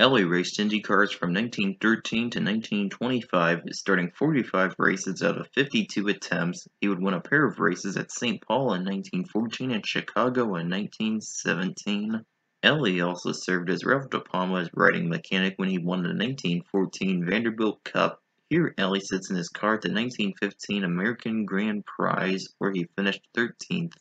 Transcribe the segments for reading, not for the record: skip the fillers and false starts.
Ellie raced IndyCars from 1913 to 1925, starting 45 races out of 52 attempts. He would win a pair of races at St. Paul in 1914 and Chicago in 1917. Ellie also served as Ralph De Palma's riding mechanic when he won the 1914 Vanderbilt Cup. Here Ellie sits in his car at the 1915 American Grand Prix, where he finished 13th.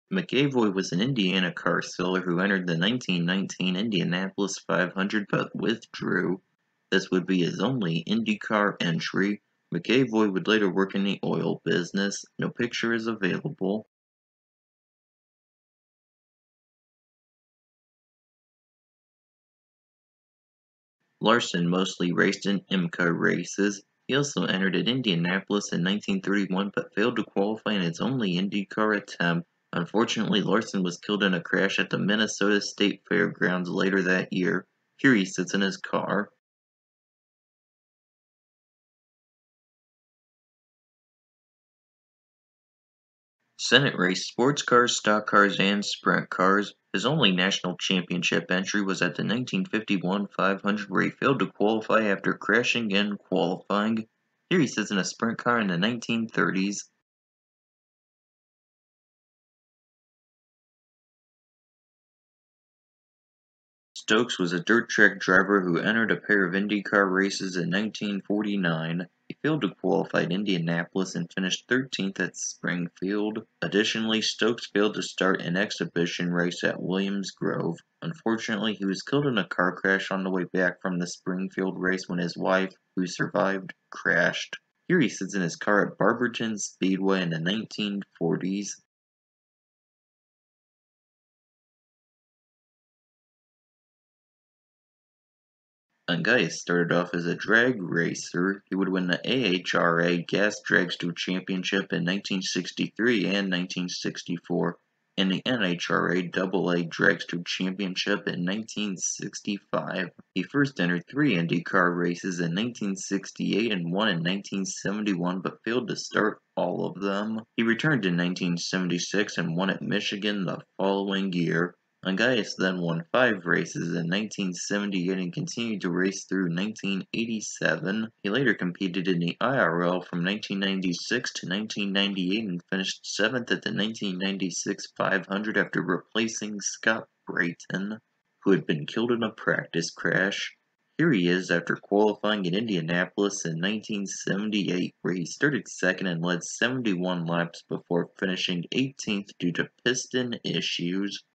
McEvoy was an Indiana car seller who entered the 1919 Indianapolis 500 but withdrew. This would be his only IndyCar entry. McEvoy would later work in the oil business. No picture is available. Larson mostly raced in IMCA races. He also entered at Indianapolis in 1931 but failed to qualify in his only IndyCar attempt. Unfortunately, Larson was killed in a crash at the Minnesota State Fairgrounds later that year. Here he sits in his car. Sennett raced sports cars, stock cars, and sprint cars. His only national championship entry was at the 1951 500 where he failed to qualify after crashing in qualifying. Here he sits in a sprint car in the 1930s. Stokes was a dirt track driver who entered a pair of IndyCar races in 1949. He failed to qualify at Indianapolis and finished 13th at Springfield. Additionally, Stokes failed to start an exhibition race at Williams Grove. Unfortunately, he was killed in a car crash on the way back from the Springfield race when his wife, who survived, crashed. Here he sits in his car at Barberton Speedway in the 1940s. Ongais started off as a drag racer. He would win the AHRA Gas Dragster Championship in 1963 and 1964, and the NHRA AA Dragster Championship in 1965. He first entered 3 IndyCar races in 1968 and one in 1971, but failed to start all of them. He returned in 1976 and won at Michigan the following year. Ongais then won 5 races in 1978 and continued to race through 1987. He later competed in the IRL from 1996 to 1998 and finished 7th at the 1996 500 after replacing Scott Brayton, who had been killed in a practice crash. Here he is after qualifying in Indianapolis in 1978, where he started second and led 71 laps before finishing 18th due to piston issues.